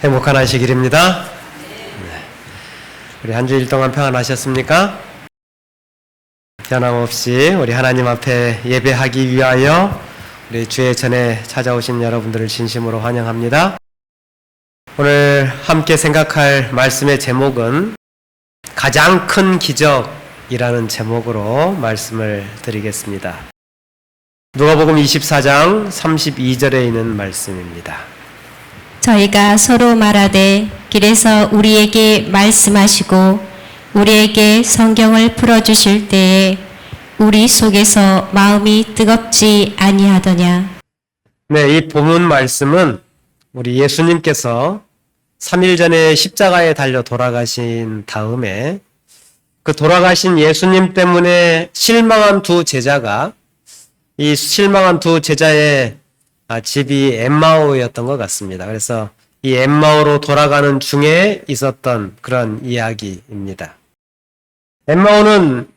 행복한 안식일입니다. 우리 한 주일 동안 평안하셨습니까? 변함없이 우리 하나님 앞에 예배하기 위하여 우리 주의 전에 찾아오신 여러분들을 진심으로 환영합니다. 오늘 함께 생각할 말씀의 제목은 가장 큰 기적이라는 제목으로 말씀을 드리겠습니다. 누가복음 24장 32절에 있는 말씀입니다. 저희가 서로 말하되 길에서 우리에게 말씀하시고 우리에게 성경을 풀어주실 때에 우리 속에서 마음이 뜨겁지 아니하더냐. 네, 이 본문 말씀은 우리 예수님께서 3일 전에 십자가에 달려 돌아가신 다음에 그 돌아가신 예수님 때문에 실망한 두 제자가 이 실망한 두 제자의 집이 엠마오였던 것 같습니다. 그래서 이 엠마오로 돌아가는 중에 있었던 그런 이야기입니다. 엠마오는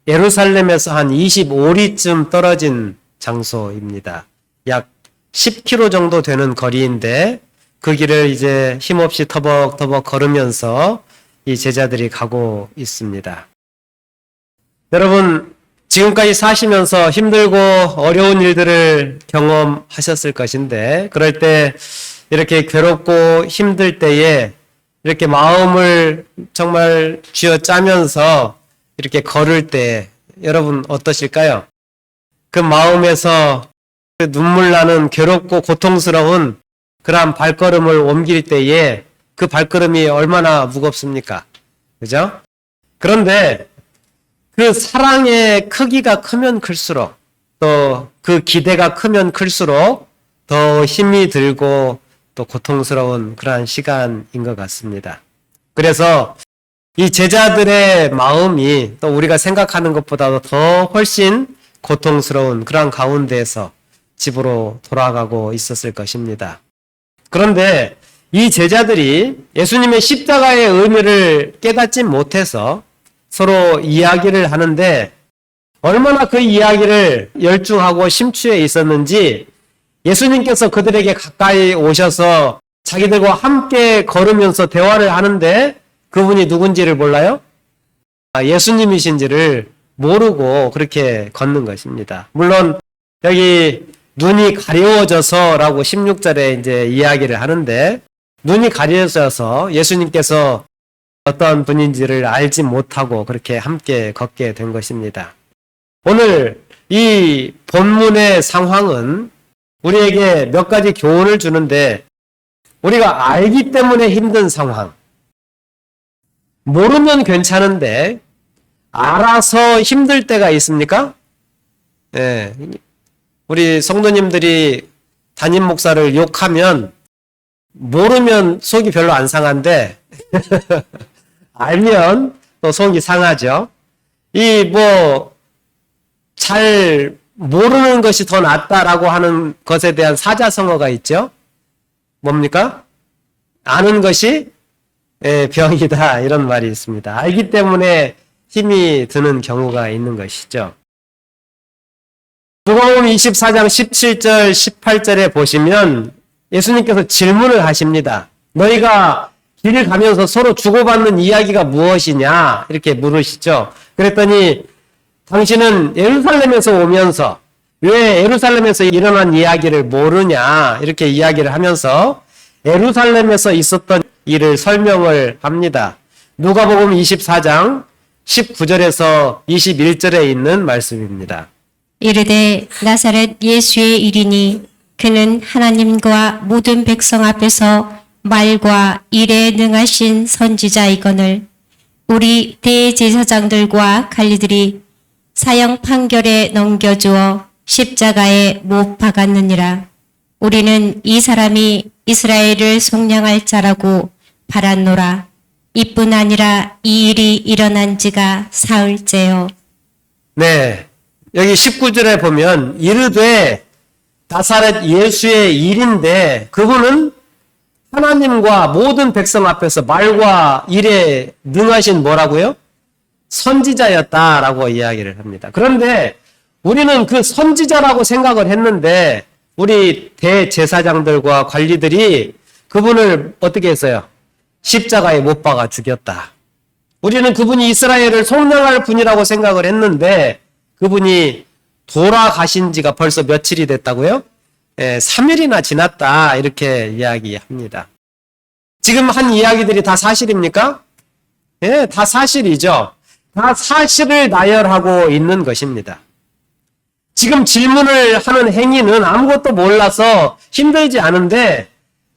예루살렘에서 한 25리쯤 떨어진 장소입니다. 약 10km 정도 되는 거리인데 그 길을 이제 힘없이 터벅터벅 걸으면서 이 제자들이 가고 있습니다. 여러분, 지금까지 사시면서 힘들고 어려운 일들을 경험하셨을 것인데 그럴 때 이렇게 괴롭고 힘들 때에 이렇게 마음을 정말 쥐어짜면서 이렇게 걸을 때 여러분 어떠실까요? 그 마음에서 그 눈물 나는 괴롭고 고통스러운 그러한 발걸음을 옮길 때에 그 발걸음이 얼마나 무겁습니까? 그죠? 그런데 그 사랑의 크기가 크면 클수록 또 그 기대가 크면 클수록 더 힘이 들고 또 고통스러운 그러한 시간인 것 같습니다. 그래서 이 제자들의 마음이 또 우리가 생각하는 것보다도 더 훨씬 고통스러운 그러한 가운데에서 집으로 돌아가고 있었을 것입니다. 그런데 이 제자들이 예수님의 십자가의 의미를 깨닫지 못해서 서로 이야기를 하는데 얼마나 그 이야기를 열중하고 심취해 있었는지 예수님께서 그들에게 가까이 오셔서 자기들과 함께 걸으면서 대화를 하는데 그분이 누군지를 몰라요? 예수님이신지를 모르고 그렇게 걷는 것입니다. 물론 여기 눈이 가려워져서라고 16절에 이제 이야기를 하는데 눈이 가려져서 예수님께서 어떤 분인지를 알지 못하고 그렇게 함께 걷게 된 것입니다. 오늘 이 본문의 상황은 우리에게 몇 가지 교훈을 주는데 우리가 알기 때문에 힘든 상황, 모르면 괜찮은데 알아서 힘들 때가 있습니까? 네. 우리 성도님들이 담임 목사를 욕하면 모르면 속이 별로 안 상한데 알면 또 속이 상하죠. 잘 모르는 것이 더 낫다라고 하는 것에 대한 사자성어가 있죠. 뭡니까? 아는 것이 병이다 이런 말이 있습니다. 알기 때문에 힘이 드는 경우가 있는 것이죠. 누가복음 24장 17절 18절에 보시면 예수님께서 질문을 하십니다. 너희가 길을 가면서 서로 주고받는 이야기가 무엇이냐 이렇게 물으시죠. 그랬더니 당신은 예루살렘에서 오면서 왜 예루살렘에서 일어난 이야기를 모르냐 이렇게 이야기를 하면서 예루살렘에서 있었던 일을 설명을 합니다. 누가복음 24장 19절에서 21절에 있는 말씀입니다. 이르되 나사렛 예수의 일이니 그는 하나님과 모든 백성 앞에서 말과 일에 능하신 선지자이거늘 우리 대제사장들과 관리들이 사형 판결에 넘겨주어 십자가에 못 박았느니라. 우리는 이 사람이 이스라엘을 속량할 자라고 바랐노라. 이뿐 아니라 이 일이 일어난 지가 사흘째요. 네, 여기 19절에 보면 이르되 나사렛 예수의 일인데 그분은 하나님과 모든 백성 앞에서 말과 일에 능하신 뭐라고요? 선지자였다라고 이야기를 합니다. 그런데 우리는 그 선지자라고 생각을 했는데 우리 대제사장들과 관리들이 그분을 어떻게 했어요? 십자가에 못 박아 죽였다. 우리는 그분이 이스라엘을 속량할 분이라고 생각을 했는데 그분이 돌아가신 지가 벌써 며칠이 됐다고요? 3일이나 지났다 이렇게 이야기합니다. 지금 한 이야기들이 다 사실입니까? 예, 다 사실이죠. 다 사실을 나열하고 있는 것입니다. 지금 질문을 하는 행위는 아무것도 몰라서 힘들지 않은데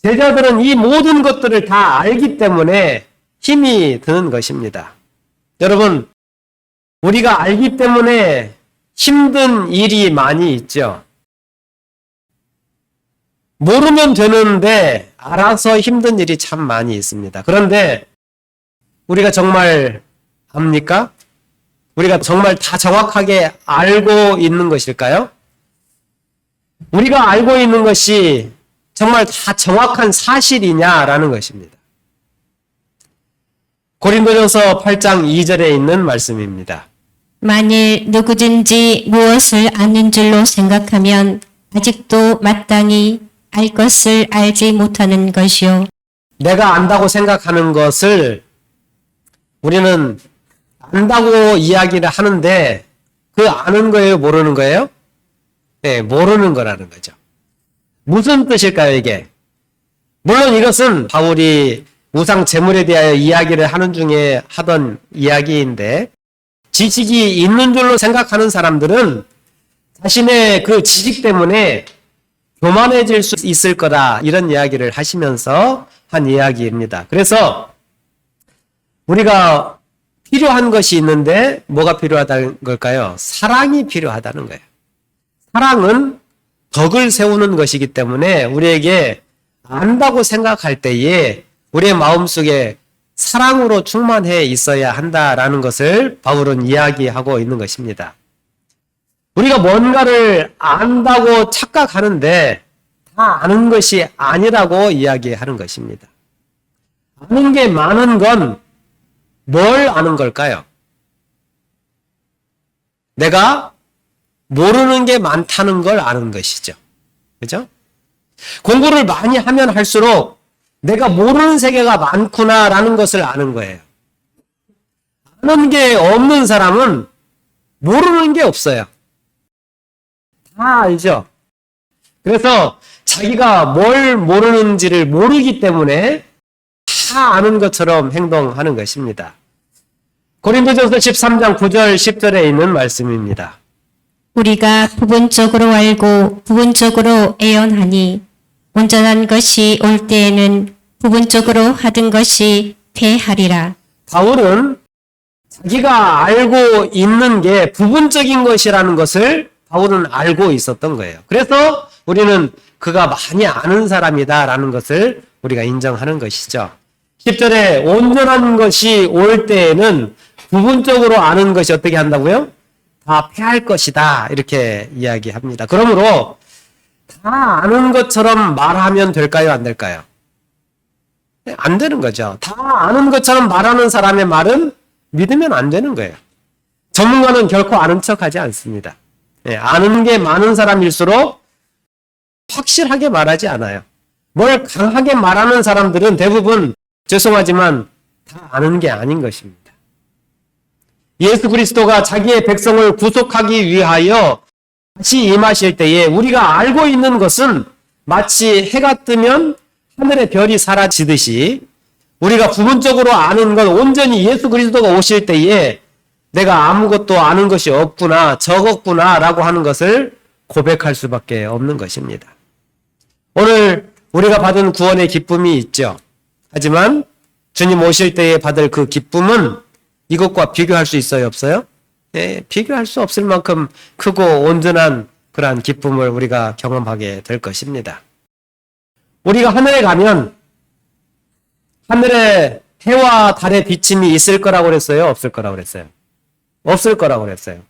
제자들은 이 모든 것들을 다 알기 때문에 힘이 드는 것입니다. 여러분, 우리가 알기 때문에 힘든 일이 많이 있죠. 모르면 되는데 알아서 힘든 일이 참 많이 있습니다. 그런데 우리가 정말 압니까? 우리가 정말 다 정확하게 알고 있는 것일까요? 우리가 알고 있는 것이 정말 다 정확한 사실이냐라는 것입니다. 고린도전서 8장 2절에 있는 말씀입니다. 만일 누구든지 무엇을 아는 줄로 생각하면 아직도 마땅히 알 것을 알지 못하는 것이요. 내가 안다고 생각하는 것을 우리는 안다고 이야기를 하는데 그 아는 거예요? 모르는 거예요? 네, 모르는 거라는 거죠. 무슨 뜻일까요, 이게? 물론 이것은 바울이 우상 제물에 대하여 이야기를 하는 중에 하던 이야기인데 지식이 있는 줄로 생각하는 사람들은 자신의 그 지식 때문에 교만해질 수 있을 거다 이런 이야기를 하시면서 한 이야기입니다. 그래서 우리가 필요한 것이 있는데 뭐가 필요하다는 걸까요? 사랑이 필요하다는 거예요. 사랑은 덕을 세우는 것이기 때문에 우리에게 안다고 생각할 때에 우리의 마음속에 사랑으로 충만해 있어야 한다라는 것을 바울은 이야기하고 있는 것입니다. 우리가 뭔가를 안다고 착각하는데 다 아는 것이 아니라고 이야기하는 것입니다. 아는 게 많은 건 뭘 아는 걸까요? 내가 모르는 게 많다는 걸 아는 것이죠. 그죠? 공부를 많이 하면 할수록 내가 모르는 세계가 많구나라는 것을 아는 거예요. 아는 게 없는 사람은 모르는 게 없어요. 다 알죠? 그래서 자기가 뭘 모르는지를 모르기 때문에 다 아는 것처럼 행동하는 것입니다. 고린도전서 13장 9절 10절에 있는 말씀입니다. 우리가 부분적으로 알고 부분적으로 애언하니 온전한 것이 올 때에는 부분적으로 하던 것이 패하리라. 바울은 자기가 알고 있는 게 부분적인 것이라는 것을 바울은 알고 있었던 거예요. 그래서 우리는 그가 많이 아는 사람이다라는 것을 우리가 인정하는 것이죠. 10절에 온전한 것이 올 때에는 부분적으로 아는 것이 어떻게 한다고요? 다 패할 것이다 이렇게 이야기합니다. 그러므로 다 아는 것처럼 말하면 될까요? 안 될까요? 안 되는 거죠. 다 아는 것처럼 말하는 사람의 말은 믿으면 안 되는 거예요. 전문가는 결코 아는 척하지 않습니다. 아는 게 많은 사람일수록 확실하게 말하지 않아요. 뭘 강하게 말하는 사람들은 대부분 죄송하지만 다 아는 게 아닌 것입니다. 예수 그리스도가 자기의 백성을 구속하기 위하여 다시 임하실 때에 우리가 알고 있는 것은 마치 해가 뜨면 하늘의 별이 사라지듯이 우리가 부분적으로 아는 건 온전히 예수 그리스도가 오실 때에 내가 아무것도 아는 것이 없구나, 적었구나 라고 하는 것을 고백할 수밖에 없는 것입니다. 오늘 우리가 받은 구원의 기쁨이 있죠. 하지만 주님 오실 때에 받을 그 기쁨은 이것과 비교할 수 있어요, 없어요? 예, 비교할 수 없을 만큼 크고 온전한 그러한 기쁨을 우리가 경험하게 될 것입니다. 우리가 하늘에 가면 하늘에 해와 달의 비침이 있을 거라고 그랬어요? 없을 거라고 그랬어요? 없을 거라고 그랬어요.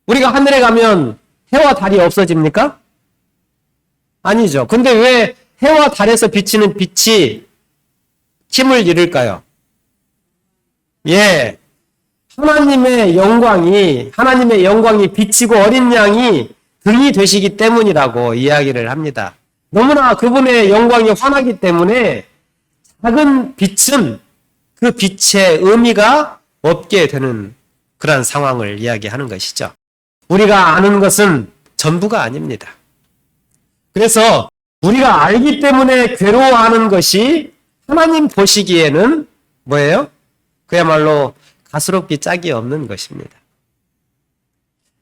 우리가 하늘에 가면 해와 달이 없어집니까? 아니죠. 근데 왜 해와 달에서 비치는 빛이 힘을 잃을까요? 예. 하나님의 영광이 비치고 어린 양이 등이 되시기 때문이라고 이야기를 합니다. 너무나 그분의 영광이 환하기 때문에 작은 빛은 그 빛의 의미가 없게 되는 그러한 상황을 이야기하는 것이죠. 우리가 아는 것은 전부가 아닙니다. 그래서 우리가 알기 때문에 괴로워하는 것이 하나님 보시기에는 뭐예요? 그야말로 가스롭기 짝이 없는 것입니다.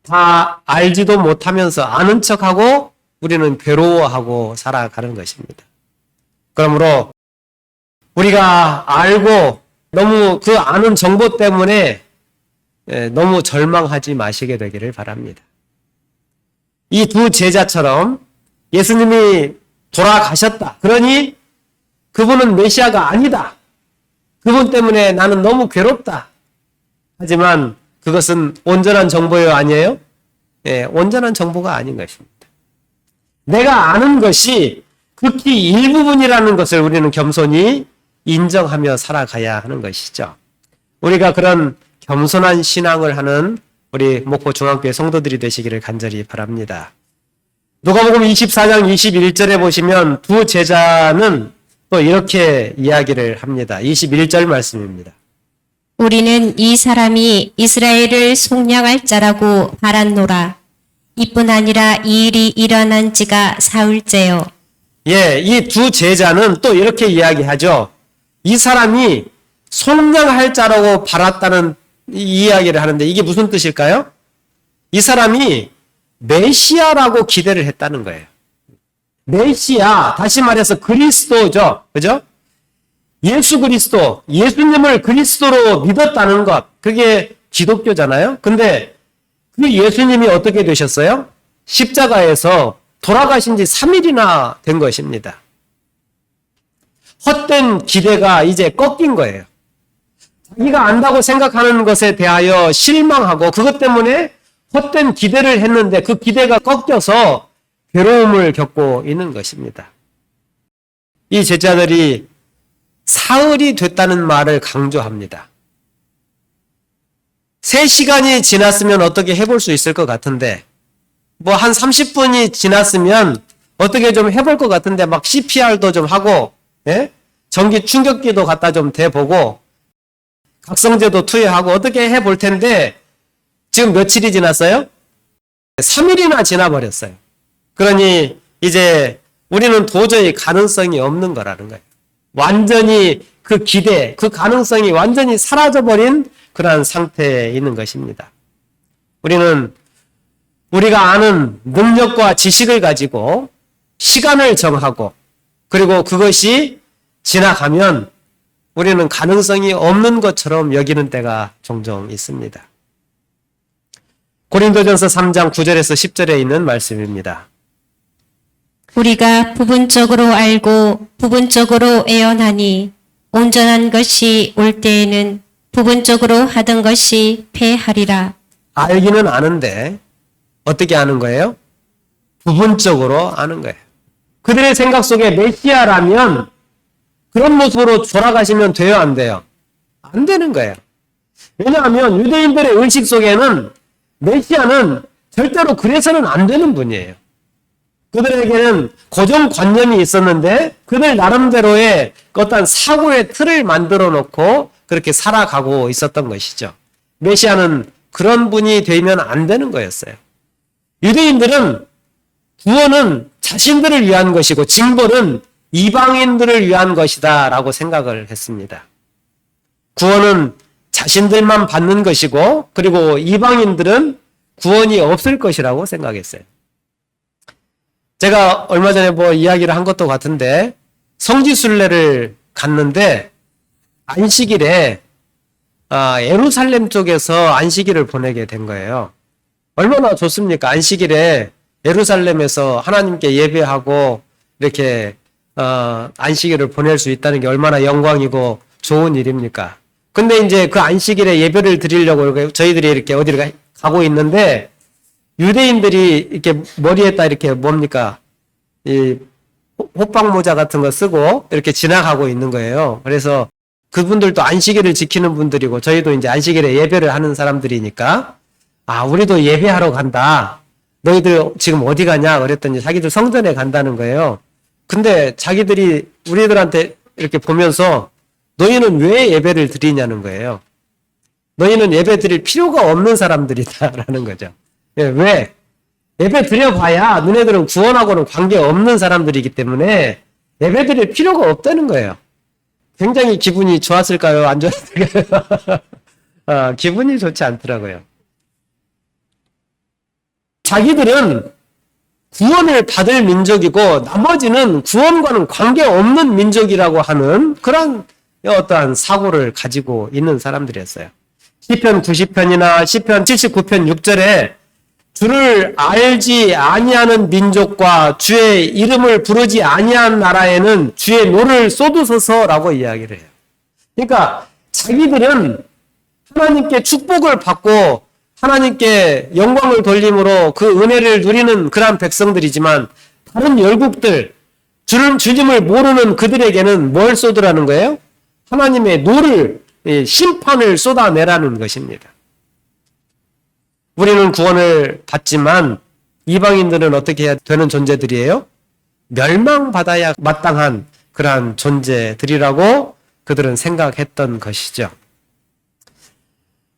다 알지도 못하면서 아는 척하고 우리는 괴로워하고 살아가는 것입니다. 그러므로 우리가 알고 너무 그 아는 정보 때문에 너무 절망하지 마시게 되기를 바랍니다. 이 두 제자처럼 예수님이 돌아가셨다. 그러니 그분은 메시아가 아니다. 그분 때문에 나는 너무 괴롭다. 하지만 그것은 온전한 정보요 아니에요? 온전한 정보가 아닌 것입니다. 내가 아는 것이 극히 일부분이라는 것을 우리는 겸손히 인정하며 살아가야 하는 것이죠. 우리가 그런 겸손한 신앙을 하는 우리 목포 중앙교회 성도들이 되시기를 간절히 바랍니다. 누가복음 24장 21절에 보시면 두 제자는 또 이렇게 이야기를 합니다. 21절 말씀입니다. 우리는 이 사람이 이스라엘을 속량할 자라고 바랐노라. 이뿐 아니라 이 일이 일어난 지가 사흘째요. 이 두 제자는 또 이렇게 이야기하죠. 이 사람이 속량할 자라고 바랐다는 이야기를 하는데 이게 무슨 뜻일까요? 이 사람이 메시아라고 기대를 했다는 거예요. 메시아, 다시 말해서 그리스도죠. 그죠? 예수 그리스도, 예수님을 그리스도로 믿었다는 것. 그게 기독교잖아요. 근데 그 예수님이 어떻게 되셨어요? 십자가에서 돌아가신 지 3일이나 된 것입니다. 헛된 기대가 이제 꺾인 거예요. 자기가 안다고 생각하는 것에 대하여 실망하고 그것 때문에 헛된 기대를 했는데 그 기대가 꺾여서 괴로움을 겪고 있는 것입니다. 이 제자들이 사흘이 됐다는 말을 강조합니다. 3시간이 지났으면 어떻게 해볼 수 있을 것 같은데 뭐 한 30분이 지났으면 어떻게 좀 해볼 것 같은데 막 CPR도 좀 하고 전기 충격기도 갖다 좀 대보고 각성제도 투여하고 어떻게 해볼 텐데 지금 며칠이 지났어요? 3일이나 지나버렸어요. 그러니 이제 우리는 도저히 가능성이 없는 거라는 거예요. 완전히 그 기대, 그 가능성이 완전히 사라져버린 그러한 상태에 있는 것입니다. 우리는 우리가 아는 능력과 지식을 가지고 시간을 정하고 그리고 그것이 지나가면 우리는 가능성이 없는 것처럼 여기는 때가 종종 있습니다. 고린도전서 3장 9절에서 10절에 있는 말씀입니다. 우리가 부분적으로 알고 부분적으로 애언하니 온전한 것이 올 때에는 부분적으로 하던 것이 패하리라. 알기는 아는데 어떻게 아는 거예요? 부분적으로 아는 거예요. 그들의 생각 속에 메시아라면 그런 모습으로 돌아가시면 돼요, 안 돼요? 안 되는 거예요. 왜냐하면 유대인들의 의식 속에는 메시아는 절대로 그래서는 안 되는 분이에요. 그들에게는 고정관념이 있었는데 그들 나름대로의 어떤 사고의 틀을 만들어 놓고 그렇게 살아가고 있었던 것이죠. 메시아는 그런 분이 되면 안 되는 거였어요. 유대인들은 구원은 자신들을 위한 것이고 징벌은 이방인들을 위한 것이다 라고 생각을 했습니다. 구원은 자신들만 받는 것이고 그리고 이방인들은 구원이 없을 것이라고 생각했어요. 제가 얼마 전에 뭐 이야기를 한 것도 같은데 성지순례를 갔는데 안식일에 예루살렘 쪽에서 안식일을 보내게 된 거예요. 얼마나 좋습니까? 안식일에 예루살렘에서 하나님께 예배하고 이렇게 안식일을 보낼 수 있다는 게 얼마나 영광이고 좋은 일입니까? 근데 이제 그 안식일에 예배를 드리려고 저희들이 이렇게 어디를 가고 있는데 유대인들이 이렇게 머리에다 이렇게 뭡니까? 이 호빵 모자 같은 거 쓰고 이렇게 지나가고 있는 거예요. 그래서 그분들도 안식일을 지키는 분들이고 저희도 이제 안식일에 예배를 하는 사람들이니까 우리도 예배하러 간다. 너희들 지금 어디 가냐? 그랬더니 자기들 성전에 간다는 거예요. 근데 자기들이 우리들한테 이렇게 보면서 너희는 왜 예배를 드리냐는 거예요. 너희는 예배 드릴 필요가 없는 사람들이다라는 거죠. 예, 왜? 예배 드려봐야 너네들은 구원하고는 관계없는 사람들이기 때문에 예배 드릴 필요가 없다는 거예요. 굉장히 기분이 좋았을까요? 안 좋았을까요? 기분이 좋지 않더라고요. 자기들은 구원을 받을 민족이고 나머지는 구원과는 관계없는 민족이라고 하는 그런 어떠한 사고를 가지고 있는 사람들이었어요. 시편 90편이나 시편 79편 6절에 주를 알지 아니하는 민족과 주의 이름을 부르지 아니한 나라에는 주의 노를 쏟으소서라고 이야기를 해요. 그러니까 자기들은 하나님께 축복을 받고 하나님께 영광을 돌림으로 그 은혜를 누리는 그러한 백성들이지만 다른 열국들, 주님을 모르는 그들에게는 뭘 쏟으라는 거예요? 하나님의 노를, 심판을 쏟아내라는 것입니다. 우리는 구원을 받지만 이방인들은 어떻게 해야 되는 존재들이에요? 멸망받아야 마땅한 그러한 존재들이라고 그들은 생각했던 것이죠.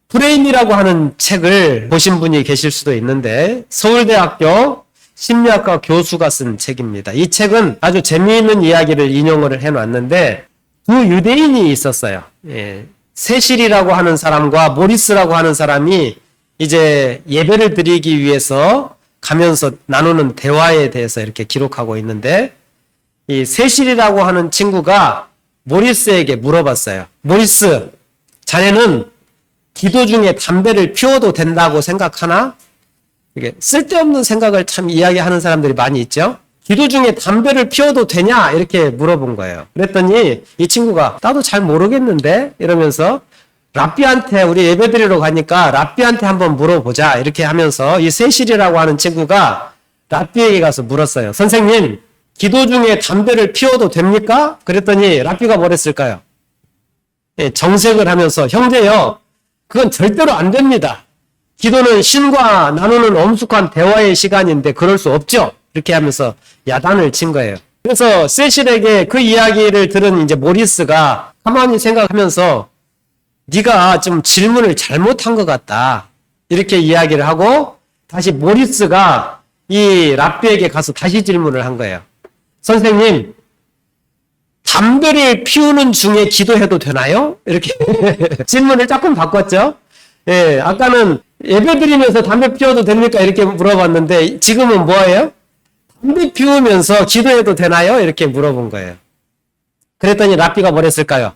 프레임이라고 하는 책을 보신 분이 계실 수도 있는데 서울대학교 심리학과 교수가 쓴 책입니다. 이 책은 아주 재미있는 이야기를 인용을 해놨는데 두 유대인이 있었어요. 세실이라고 하는 사람과 모리스라고 하는 사람이 이제 예배를 드리기 위해서 가면서 나누는 대화에 대해서 이렇게 기록하고 있는데 이 세실이라고 하는 친구가 모리스에게 물어봤어요. 모리스, 자네는 기도 중에 담배를 피워도 된다고 생각하나? 이게 쓸데없는 생각을 참 이야기하는 사람들이 많이 있죠. 기도 중에 담배를 피워도 되냐? 이렇게 물어본 거예요. 그랬더니 이 친구가 나도 잘 모르겠는데? 이러면서 랍비한테 우리 예배드리러 가니까 랍비한테 한번 물어보자 이렇게 하면서 이 세실이라고 하는 친구가 랍비에게 가서 물었어요. 선생님, 기도 중에 담배를 피워도 됩니까? 그랬더니 랍비가 뭐랬을까요? 정색을 하면서 형제요, 그건 절대로 안 됩니다. 기도는 신과 나누는 엄숙한 대화의 시간인데 그럴 수 없죠. 이렇게 하면서 야단을 친 거예요. 그래서 세실에게 그 이야기를 들은 이제 모리스가 가만히 생각하면서 네가 좀 질문을 잘못한 것 같다. 이렇게 이야기를 하고 다시 모리스가 이 랍비에게 가서 다시 질문을 한 거예요. 선생님, 담배를 피우는 중에 기도해도 되나요? 이렇게 질문을 조금 바꿨죠. 예, 아까는 예배 드리면서 담배 피워도 됩니까? 이렇게 물어봤는데 지금은 뭐예요? 담배 피우면서 기도해도 되나요? 이렇게 물어본 거예요. 그랬더니 랍비가 뭐랬을까요?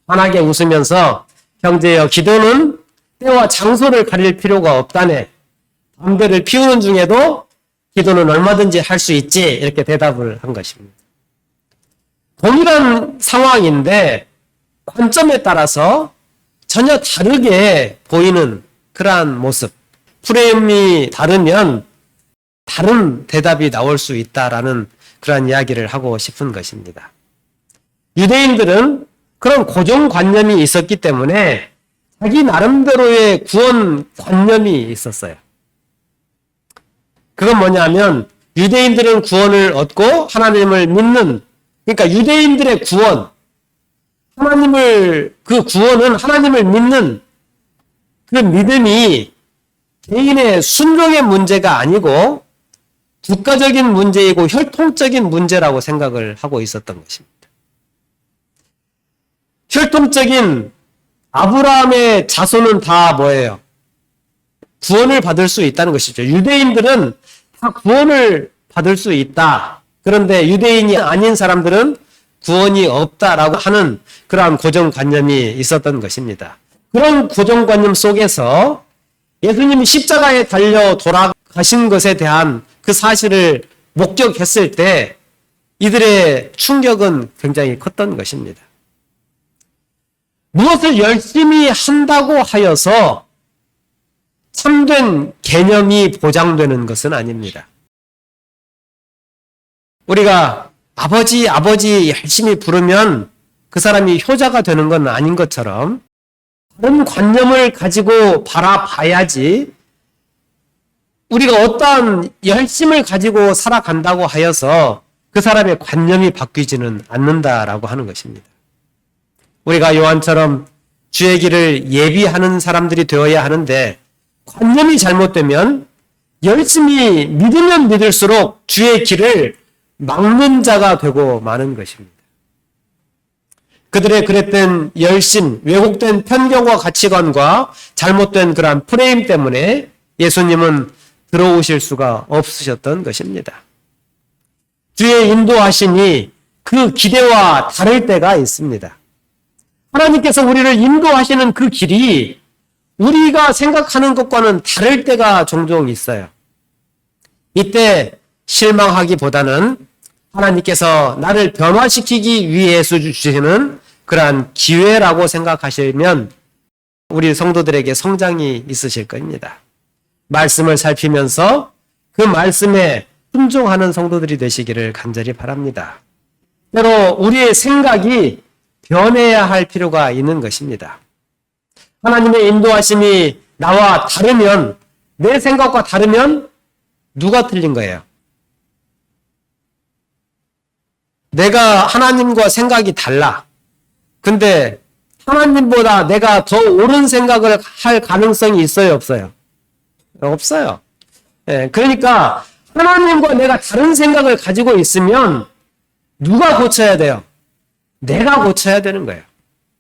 환하게 웃으면서 형제여, 기도는 때와 장소를 가릴 필요가 없다네. 담배를 피우는 중에도 기도는 얼마든지 할 수 있지. 이렇게 대답을 한 것입니다. 동일한 상황인데 관점에 따라서 전혀 다르게 보이는 그러한 모습. 프레임이 다르면 다른 대답이 나올 수 있다라는 그러한 이야기를 하고 싶은 것입니다. 유대인들은 그런 고정관념이 있었기 때문에 자기 나름대로의 구원관념이 있었어요. 그건 뭐냐면 유대인들은 구원을 얻고 하나님을 믿는, 그러니까 유대인들의 구원, 그 구원은 하나님을 믿는 그 믿음이 개인의 순종의 문제가 아니고 국가적인 문제이고 혈통적인 문제라고 생각을 하고 있었던 것입니다. 혈통적인 아브라함의 자손은 다 뭐예요? 구원을 받을 수 있다는 것이죠. 유대인들은 다 구원을 받을 수 있다. 그런데 유대인이 아닌 사람들은 구원이 없다라고 하는 그러한 고정관념이 있었던 것입니다. 그런 고정관념 속에서 예수님이 십자가에 달려 돌아가신 것에 대한 그 사실을 목격했을 때 이들의 충격은 굉장히 컸던 것입니다. 무엇을 열심히 한다고 하여서 참된 개념이 보장되는 것은 아닙니다. 우리가 아버지 열심히 부르면 그 사람이 효자가 되는 건 아닌 것처럼 다른 관념을 가지고 바라봐야지 우리가 어떠한 열심을 가지고 살아간다고 하여서 그 사람의 관념이 바뀌지는 않는다라고 하는 것입니다. 우리가 요한처럼 주의 길을 예비하는 사람들이 되어야 하는데 관념이 잘못되면 열심히 믿으면 믿을수록 주의 길을 막는 자가 되고 마는 것입니다. 그들의 그랬던 열심, 왜곡된 편견과 가치관과 잘못된 그러한 프레임 때문에 예수님은 들어오실 수가 없으셨던 것입니다. 주의 인도하심이 그 기대와 다를 때가 있습니다. 하나님께서 우리를 인도하시는 그 길이 우리가 생각하는 것과는 다를 때가 종종 있어요. 이때 실망하기보다는 하나님께서 나를 변화시키기 위해서 주시는 그러한 기회라고 생각하시면 우리 성도들에게 성장이 있으실 겁니다. 말씀을 살피면서 그 말씀에 순종하는 성도들이 되시기를 간절히 바랍니다. 때로 우리의 생각이 변해야 할 필요가 있는 것입니다. 하나님의 인도하심이 나와 다르면, 내 생각과 다르면 누가 틀린 거예요? 내가 하나님과 생각이 달라. 근데 하나님보다 내가 더 옳은 생각을 할 가능성이 있어요, 없어요? 없어요. 그러니까 하나님과 내가 다른 생각을 가지고 있으면 누가 고쳐야 돼요? 내가 고쳐야 되는 거예요.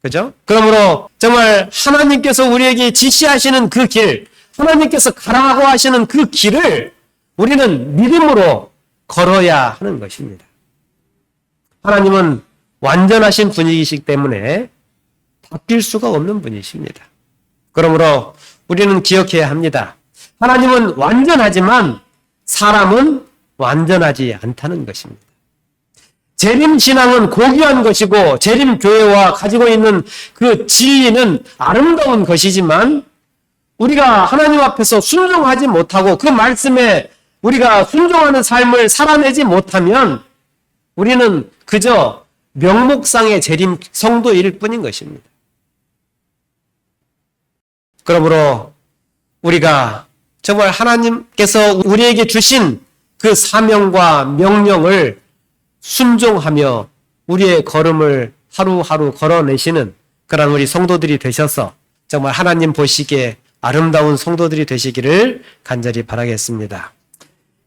그죠? 그러므로 정말 하나님께서 우리에게 지시하시는 그 길, 하나님께서 가라고 하시는 그 길을 우리는 믿음으로 걸어야 하는 것입니다. 하나님은 완전하신 분이시기 때문에 바뀔 수가 없는 분이십니다. 그러므로 우리는 기억해야 합니다. 하나님은 완전하지만 사람은 완전하지 않다는 것입니다. 재림신앙은 고귀한 것이고 재림교회와 가지고 있는 그 진리는 아름다운 것이지만 우리가 하나님 앞에서 순종하지 못하고 그 말씀에 우리가 순종하는 삶을 살아내지 못하면 우리는 그저 명목상의 재림 성도일 뿐인 것입니다. 그러므로 우리가 정말 하나님께서 우리에게 주신 그 사명과 명령을 순종하며 우리의 걸음을 하루하루 걸어내시는 그런 우리 성도들이 되셔서 정말 하나님 보시기에 아름다운 성도들이 되시기를 간절히 바라겠습니다.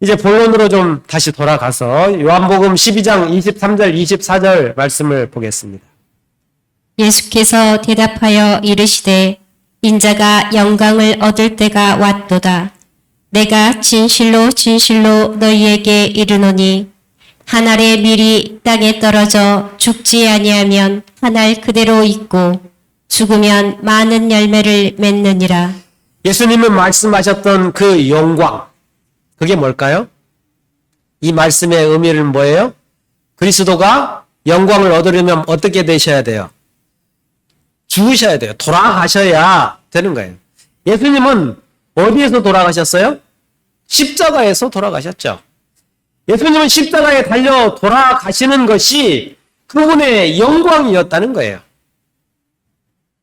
이제 본론으로 좀 다시 돌아가서 요한복음 12장 23절 24절 말씀을 보겠습니다. 예수께서 대답하여 이르시되 인자가 영광을 얻을 때가 왔도다. 내가 진실로 진실로 너희에게 이르노니 한 알의 밀이 땅에 떨어져 죽지 아니하면 한 알 그대로 있고 죽으면 많은 열매를 맺느니라. 예수님은 말씀하셨던 그 영광, 그게 뭘까요? 이 말씀의 의미는 뭐예요? 그리스도가 영광을 얻으려면 어떻게 되셔야 돼요? 죽으셔야 돼요. 돌아가셔야 되는 거예요. 예수님은 어디에서 돌아가셨어요? 십자가에서 돌아가셨죠. 예수님은 십자가에 달려 돌아가시는 것이 그분의 영광이었다는 거예요.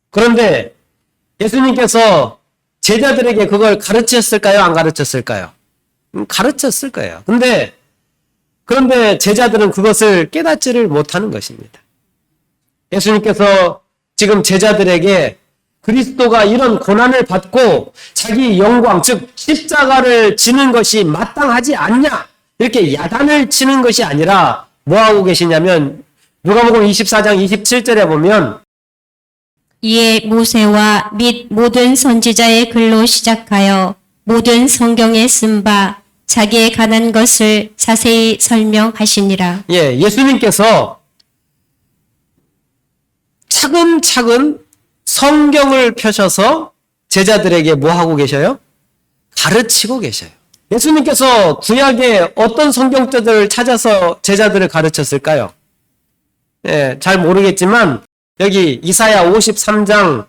그런데 예수님께서 제자들에게 그걸 가르쳤을까요? 안 가르쳤을까요? 가르쳤을 거예요. 그런데 제자들은 그것을 깨닫지를 못하는 것입니다. 예수님께서 지금 제자들에게 그리스도가 이런 고난을 받고 자기 영광, 즉 십자가를 지는 것이 마땅하지 않냐, 이렇게 야단을 치는 것이 아니라 뭐하고 계시냐면 누가복음 24장 27절에 보면 이에 모세와 및 모든 선지자의 글로 시작하여 모든 성경에 쓴 바 자기에 관한 것을 자세히 설명하시니라. 예수님께서 차근차근 성경을 펴셔서 제자들에게 뭐 하고 계셔요? 가르치고 계셔요. 예수님께서 구약에 어떤 성경들을 찾아서 제자들을 가르쳤을까요? 잘 모르겠지만 여기 이사야 53장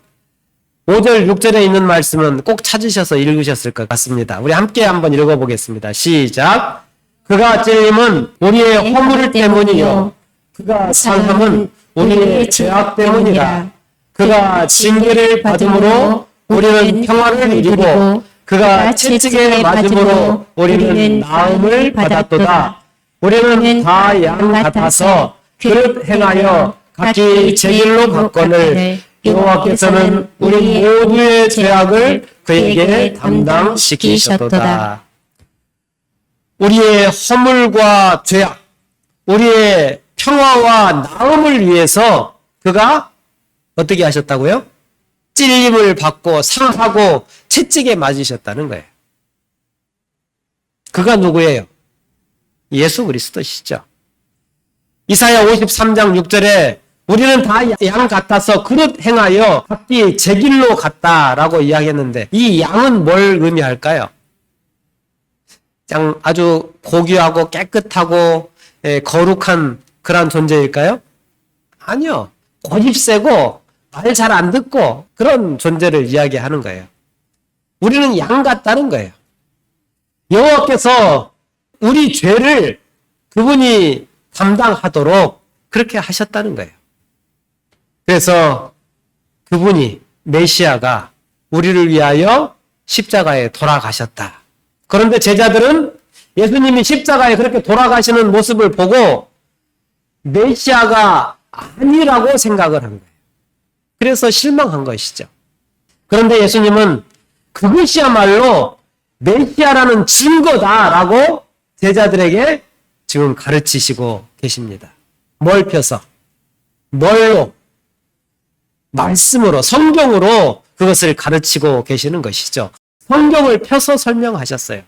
5절 6절에 있는 말씀은 꼭 찾으셔서 읽으셨을 것 같습니다. 우리 함께 한번 읽어보겠습니다. 시작. 그가 찔림은 우리의 허물 때문이요 그가 상함은 우리의 죄악 때문이라. 그가 징계를 받음으로 우리는 평화를 누리고 그가 채찍에 맞음으로 우리는 나음을 받았도다. 우리는 다 양 같아서 그릇 행하여 각기 제 길로 갔거늘 여호와께서는 우리 모두의 죄악을 그에게 담당시키셨도다. 우리의 허물과 죄악, 우리의 평화와 나음을 위해서 그가 어떻게 하셨다고요? 찔림을 받고 상하고 채찍에 맞으셨다는 거예요. 그가 누구예요? 예수 그리스도시죠. 이사야 53장 6절에 우리는 다 양 같아서 그릇 행하여 각기 제 길로 갔다라고 이야기했는데 이 양은 뭘 의미할까요? 그냥 아주 고귀하고 깨끗하고 거룩한 그런 존재일까요? 아니요. 고집세고 말 잘 안 듣고 그런 존재를 이야기하는 거예요. 우리는 양 같다는 거예요. 여호와께서 우리 죄를 그분이 담당하도록 그렇게 하셨다는 거예요. 그래서 그분이 메시아가 우리를 위하여 십자가에 돌아가셨다. 그런데 제자들은 예수님이 십자가에 그렇게 돌아가시는 모습을 보고 메시아가 아니라고 생각을 한 거예요. 그래서 실망한 것이죠. 그런데 예수님은 그것이야말로 메시아라는 증거다라고 제자들에게 지금 가르치시고 계십니다. 뭘 펴서? 뭘로? 말씀으로, 성경으로 그것을 가르치고 계시는 것이죠. 성경을 펴서 설명하셨어요.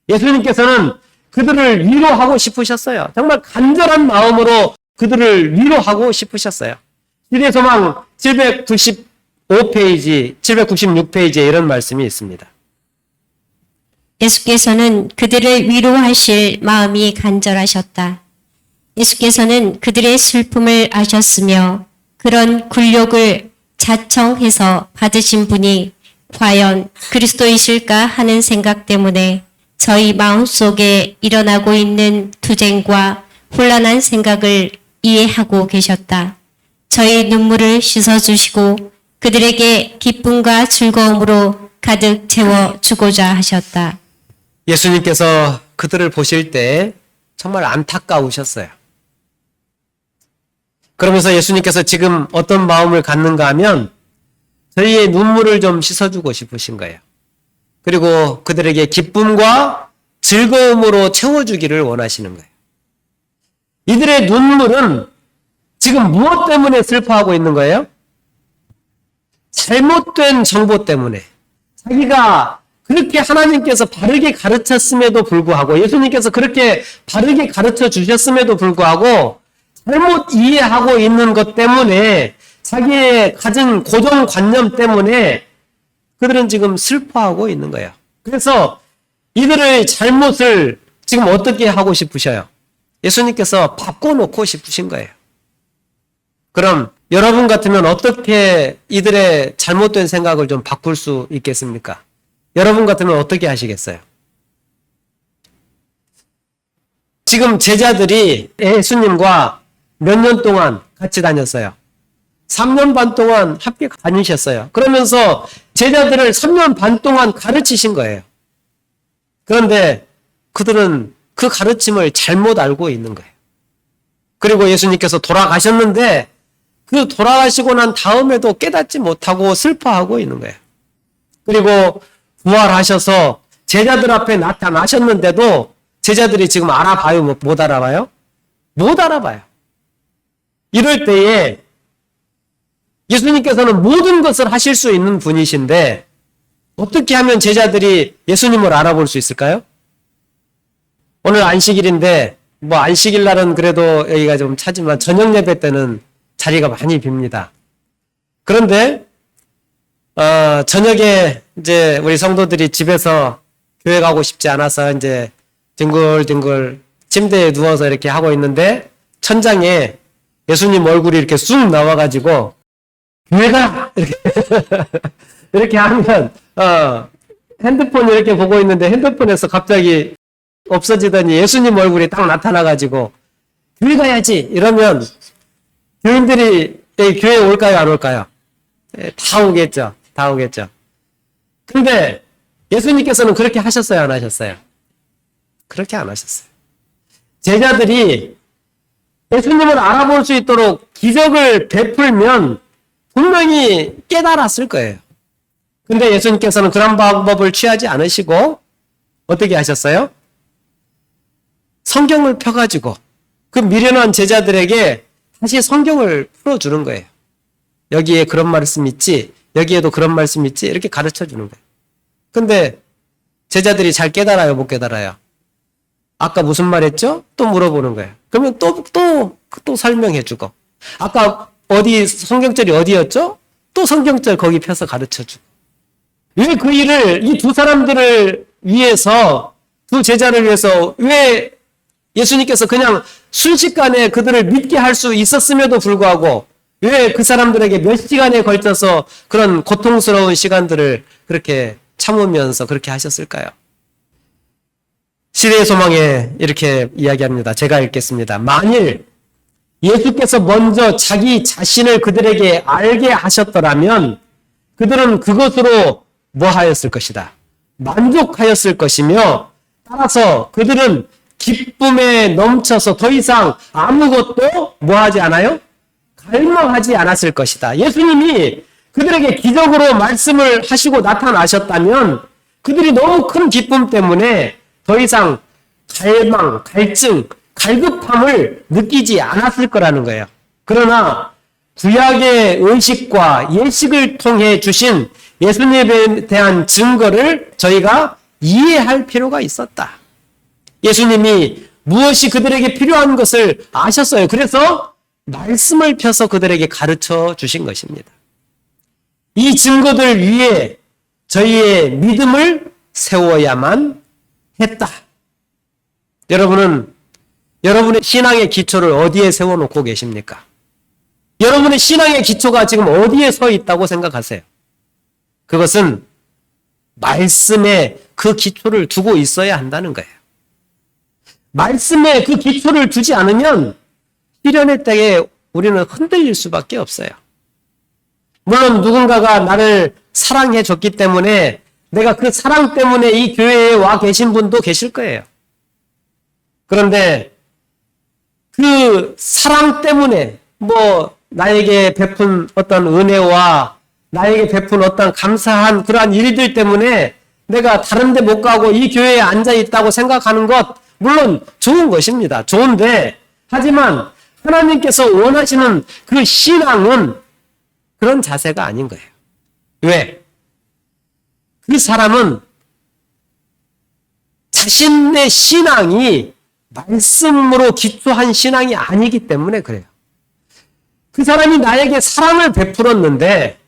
예수님께서는 그들을 위로하고 싶으셨어요. 정말 간절한 마음으로 그들을 위로하고 싶으셨어요. 시대의 소망 795페이지, 796페이지에 이런 말씀이 있습니다. 예수께서는 그들을 위로하실 마음이 간절하셨다. 예수께서는 그들의 슬픔을 아셨으며 그런 굴욕을 자청해서 받으신 분이 과연 그리스도이실까 하는 생각 때문에 저희 마음속에 일어나고 있는 투쟁과 혼란한 생각을 이해하고 계셨다. 저희 눈물을 씻어주시고 그들에게 기쁨과 즐거움으로 가득 채워주고자 하셨다. 예수님께서 그들을 보실 때 정말 안타까우셨어요. 그러면서 예수님께서 지금 어떤 마음을 갖는가 하면 저희의 눈물을 좀 씻어주고 싶으신 거예요. 그리고 그들에게 기쁨과 즐거움으로 채워주기를 원하시는 거예요. 이들의 눈물은 지금 무엇 때문에 슬퍼하고 있는 거예요? 잘못된 정보 때문에. 자기가 그렇게 하나님께서 바르게 가르쳤음에도 불구하고 예수님께서 그렇게 바르게 가르쳐 주셨음에도 불구하고 잘못 이해하고 있는 것 때문에 자기의 가진 고정관념 때문에 그들은 지금 슬퍼하고 있는 거예요. 그래서 이들의 잘못을 지금 어떻게 하고 싶으셔요? 예수님께서 바꿔놓고 싶으신 거예요. 그럼 여러분 같으면 어떻게 이들의 잘못된 생각을 좀 바꿀 수 있겠습니까? 여러분 같으면 어떻게 하시겠어요? 지금 제자들이 예수님과 몇 년 동안 같이 다녔어요. 3년 반 동안 함께 다니셨어요. 그러면서 제자들을 3년 반 동안 가르치신 거예요. 그런데 그들은 그 가르침을 잘못 알고 있는 거예요. 그리고 예수님께서 돌아가셨는데 그 돌아가시고 난 다음에도 깨닫지 못하고 슬퍼하고 있는 거예요. 그리고 부활하셔서 제자들 앞에 나타나셨는데도 제자들이 지금 알아봐요? 못 알아봐요? 못 알아봐요. 이럴 때에 예수님께서는 모든 것을 하실 수 있는 분이신데 어떻게 하면 제자들이 예수님을 알아볼 수 있을까요? 오늘 안식일인데 뭐 안식일 날은 그래도 여기가 좀 차지만 저녁 예배 때는 자리가 많이 빕니다. 그런데 저녁에 이제 우리 성도들이 집에서 교회 가고 싶지 않아서 이제 뒹굴뒹굴 침대에 누워서 이렇게 하고 있는데 천장에 예수님 얼굴이 이렇게 쑥 나와가지고 교회가 이렇게 이렇게 하면 핸드폰 이렇게 보고 있는데 핸드폰에서 갑자기 없어지더니 예수님 얼굴이 딱 나타나가지고 교회 가야지 이러면 교인들이 교회에 올까요 안 올까요? 다 오겠죠. 다 오겠죠. 근데 예수님께서는 그렇게 하셨어요 안 하셨어요? 그렇게 안 하셨어요. 제자들이 예수님을 알아볼 수 있도록 기적을 베풀면 분명히 깨달았을 거예요. 근데 예수님께서는 그런 방법을 취하지 않으시고 어떻게 하셨어요? 성경을 펴가지고 그 미련한 제자들에게 다시 성경을 풀어주는 거예요. 여기에 그런 말씀 있지, 여기에도 그런 말씀 있지, 이렇게 가르쳐 주는 거예요. 근데 제자들이 잘 깨달아요, 못 깨달아요? 아까 무슨 말 했죠? 또 물어보는 거예요. 그러면 또 설명해 주고. 아까 성경절이 어디였죠? 또 성경절 거기 펴서 가르쳐 주고. 왜 그 일을, 이 두 사람들을 위해서, 두 제자를 위해서, 왜 예수님께서 그냥 순식간에 그들을 믿게 할 수 있었음에도 불구하고, 왜 그 사람들에게 몇 시간에 걸쳐서 그런 고통스러운 시간들을 그렇게 참으면서 그렇게 하셨을까요? 시대의 소망에 이렇게 이야기합니다. 제가 읽겠습니다. 만일 예수께서 먼저 자기 자신을 그들에게 알게 하셨더라면 그들은 그것으로 뭐 하였을 것이다? 만족하였을 것이며 따라서 그들은 기쁨에 넘쳐서 더 이상 아무것도 뭐 하지 않아요? 갈망하지 않았을 것이다. 예수님이 그들에게 기적으로 말씀을 하시고 나타나셨다면 그들이 너무 큰 기쁨 때문에 더 이상 갈망, 갈증, 갈급함을 느끼지 않았을 거라는 거예요. 그러나 구약의 의식과 예식을 통해 주신 예수님에 대한 증거를 저희가 이해할 필요가 있었다. 예수님이 무엇이 그들에게 필요한 것을 아셨어요. 그래서 말씀을 펴서 그들에게 가르쳐 주신 것입니다. 이 증거들 위에 저희의 믿음을 세워야만 했다. 여러분은 여러분의 신앙의 기초를 어디에 세워놓고 계십니까? 여러분의 신앙의 기초가 지금 어디에 서 있다고 생각하세요? 그것은 말씀에 그 기초를 두고 있어야 한다는 거예요. 말씀에 그 기초를 두지 않으면 시련의 때에 우리는 흔들릴 수밖에 없어요. 물론 누군가가 나를 사랑해 줬기 때문에 내가 그 사랑 때문에 이 교회에 와 계신 분도 계실 거예요. 그런데 그 사랑 때문에 나에게 베푼 어떤 은혜와 나에게 베푼 어떤 감사한 그러한 일들 때문에 내가 다른 데 못 가고 이 교회에 앉아 있다고 생각하는 것 물론 좋은 것입니다. 좋은데 하지만 하나님께서 원하시는 그 신앙은 그런 자세가 아닌 거예요. 왜? 그 사람은 자신의 신앙이 말씀으로 기초한 신앙이 아니기 때문에 그래요. 그 사람이 나에게 사랑을 베풀었는데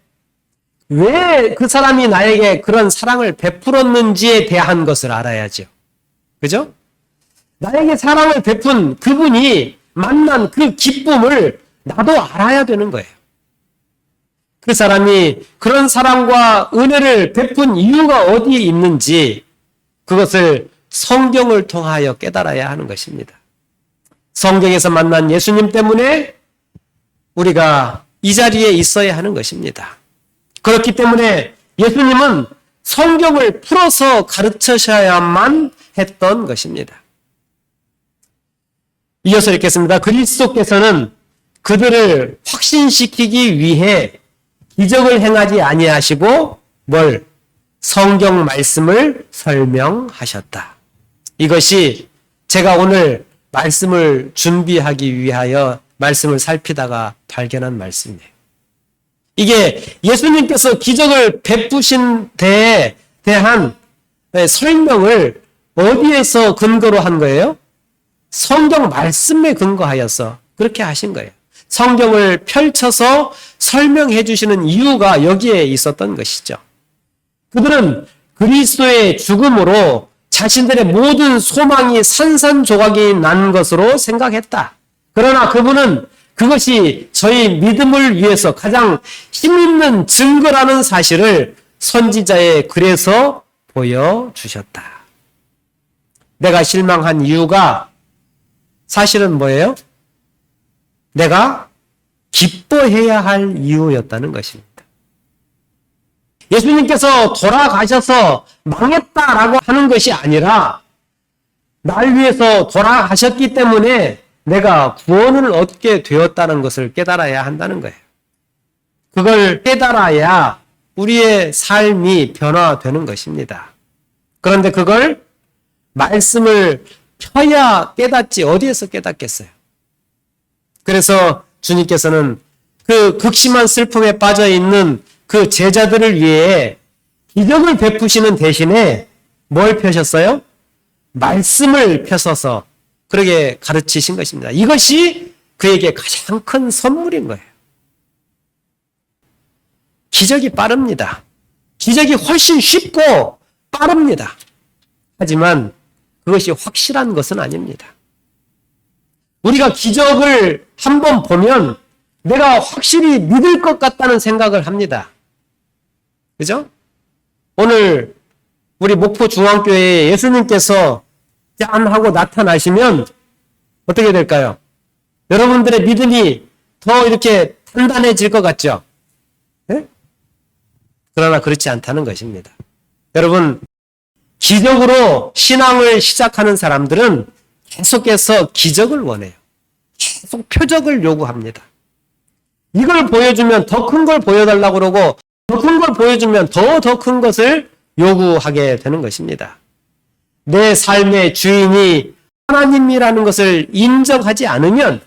왜 그 사람이 나에게 그런 사랑을 베풀었는지에 대한 것을 알아야죠. 그죠? 나에게 사랑을 베푼 그분이 만난 그 기쁨을 나도 알아야 되는 거예요. 그 사람이 그런 사랑과 은혜를 베푼 이유가 어디에 있는지 그것을 성경을 통하여 깨달아야 하는 것입니다. 성경에서 만난 예수님 때문에 우리가 이 자리에 있어야 하는 것입니다. 그렇기 때문에 예수님은 성경을 풀어서 가르치셔야만 했던 것입니다. 이어서 읽겠습니다. 그리스도께서는 그들을 확신시키기 위해 기적을 행하지 아니하시고 성경 말씀을 설명하셨다. 이것이 제가 오늘 말씀을 준비하기 위하여 말씀을 살피다가 발견한 말씀이에요. 이게 예수님께서 기적을 베푸신 데에 대한 설명을 어디에서 근거로 한 거예요? 성경 말씀에 근거하여서 그렇게 하신 거예요. 성경을 펼쳐서 설명해 주시는 이유가 여기에 있었던 것이죠. 그들은 그리스도의 죽음으로 자신들의 모든 소망이 산산조각이 난 것으로 생각했다. 그러나 그분은 그것이 저희 믿음을 위해서 가장 힘있는 증거라는 사실을 선지자의 글에서 보여주셨다. 내가 실망한 이유가 사실은 뭐예요? 내가 기뻐해야 할 이유였다는 것입니다. 예수님께서 돌아가셔서 망했다라고 하는 것이 아니라 날 위해서 돌아가셨기 때문에 내가 구원을 얻게 되었다는 것을 깨달아야 한다는 거예요. 그걸 깨달아야 우리의 삶이 변화되는 것입니다. 그런데 그걸 말씀을 펴야 깨닫지 어디에서 깨닫겠어요? 그래서 주님께서는 그 극심한 슬픔에 빠져 있는 그 제자들을 위해 기적을 베푸시는 대신에 뭘 펴셨어요? 말씀을 펴서서 그렇게 가르치신 것입니다. 이것이 그에게 가장 큰 선물인 거예요. 기적이 빠릅니다. 기적이 훨씬 쉽고 빠릅니다. 하지만 그것이 확실한 것은 아닙니다. 우리가 기적을 한번 보면 내가 확실히 믿을 것 같다는 생각을 합니다. 그죠? 오늘 우리 목포 중앙교회에 예수님께서 짠 하고 나타나시면 어떻게 될까요? 여러분들의 믿음이 더 이렇게 단단해질 것 같죠? 네? 그러나 그렇지 않다는 것입니다. 여러분, 기적으로 신앙을 시작하는 사람들은 계속해서 기적을 원해요. 계속 표적을 요구합니다. 이걸 보여주면 더 큰 걸 보여달라고 그러고 더 큰 걸 보여주면 더 큰 것을 요구하게 되는 것입니다. 내 삶의 주인이 하나님이라는 것을 인정하지 않으면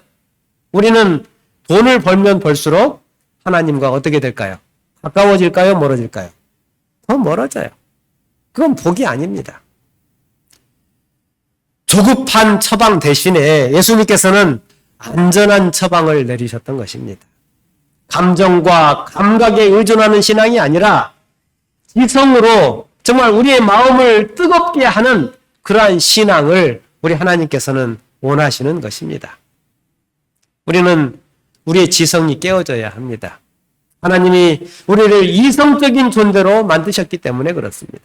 우리는 돈을 벌면 벌수록 하나님과 어떻게 될까요? 가까워질까요? 멀어질까요? 더 멀어져요. 그건 복이 아닙니다. 조급한 처방 대신에 예수님께서는 안전한 처방을 내리셨던 것입니다. 감정과 감각에 의존하는 신앙이 아니라 지성으로 정말 우리의 마음을 뜨겁게 하는 그러한 신앙을 우리 하나님께서는 원하시는 것입니다. 우리는 우리의 지성이 깨어져야 합니다. 하나님이 우리를 이성적인 존재로 만드셨기 때문에 그렇습니다.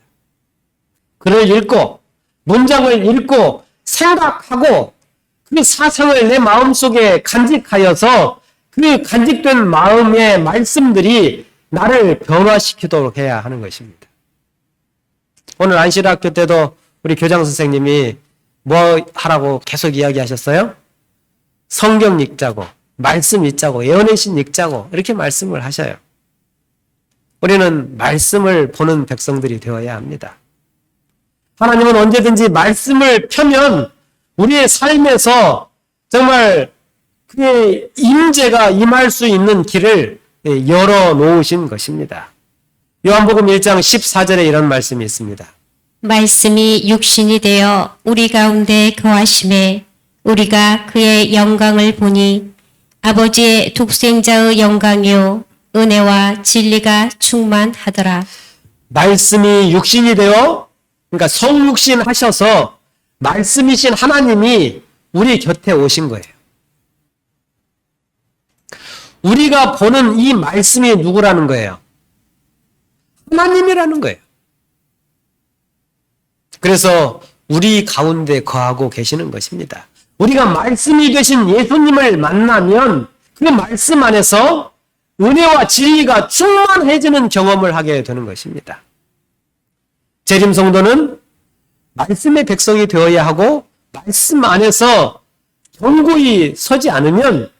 글을 읽고 문장을 읽고 생각하고 그 사상을 내 마음속에 간직하여서 그 간직된 마음의 말씀들이 나를 변화시키도록 해야 하는 것입니다. 오늘 안실학교 때도 우리 교장 선생님이 뭐 하라고 계속 이야기하셨어요? 성경 읽자고, 말씀 읽자고, 예언의 신 읽자고 이렇게 말씀을 하셔요. 우리는 말씀을 보는 백성들이 되어야 합니다. 하나님은 언제든지 말씀을 펴면 우리의 삶에서 정말 그의 임재가 임할 수 있는 길을 열어놓으신 것입니다. 요한복음 1장 14절에 이런 말씀이 있습니다. 말씀이 육신이 되어 우리 가운데 거하심에 우리가 그의 영광을 보니 아버지의 독생자의 영광이요 은혜와 진리가 충만하더라. 말씀이 육신이 되어 그러니까 성육신 하셔서 말씀이신 하나님이 우리 곁에 오신 거예요. 우리가 보는 이 말씀이 누구라는 거예요? 하나님이라는 거예요. 그래서 우리 가운데 거하고 계시는 것입니다. 우리가 말씀이 되신 예수님을 만나면 그 말씀 안에서 은혜와 진리가 충만해지는 경험을 하게 되는 것입니다. 재림 성도는 말씀의 백성이 되어야 하고 말씀 안에서 견고히 서지 않으면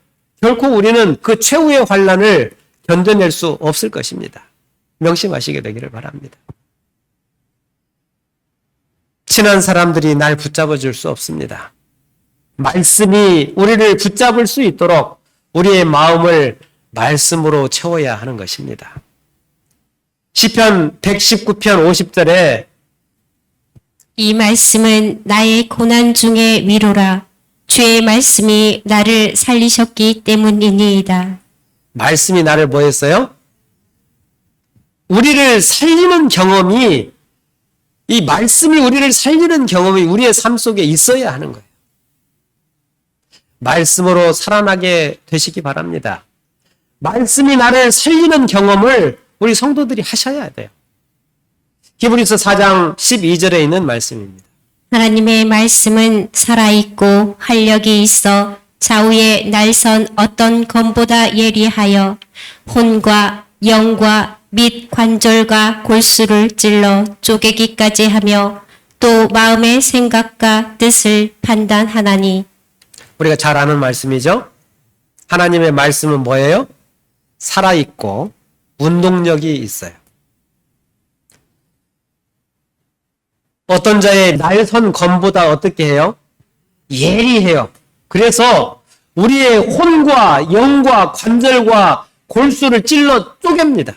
결코 우리는 그 최후의 환난을 견뎌낼 수 없을 것입니다. 명심하시게 되기를 바랍니다. 친한 사람들이 날 붙잡아 줄 수 없습니다. 말씀이 우리를 붙잡을 수 있도록 우리의 마음을 말씀으로 채워야 하는 것입니다. 시편 119편 50절에 이 말씀은 나의 고난 중의 위로라. 주의 말씀이 나를 살리셨기 때문이니이다. 말씀이 나를 뭐 했어요? 우리를 살리는 경험이 이 말씀이 우리를 살리는 경험이 우리의 삶 속에 있어야 하는 거예요. 말씀으로 살아나게 되시기 바랍니다. 말씀이 나를 살리는 경험을 우리 성도들이 하셔야 돼요. 히브리서 4장 12절에 있는 말씀입니다. 하나님의 말씀은 살아있고 활력이 있어 좌우에 날선 어떤 검보다 예리하여 혼과 영과 및 관절과 골수를 찔러 쪼개기까지 하며 또 마음의 생각과 뜻을 판단하나니 우리가 잘 아는 말씀이죠. 하나님의 말씀은 뭐예요? 살아있고 운동력이 있어요. 어떤 자의 날선 검보다 어떻게 해요? 예리해요. 그래서 우리의 혼과 영과 관절과 골수를 찔러 쪼갭니다.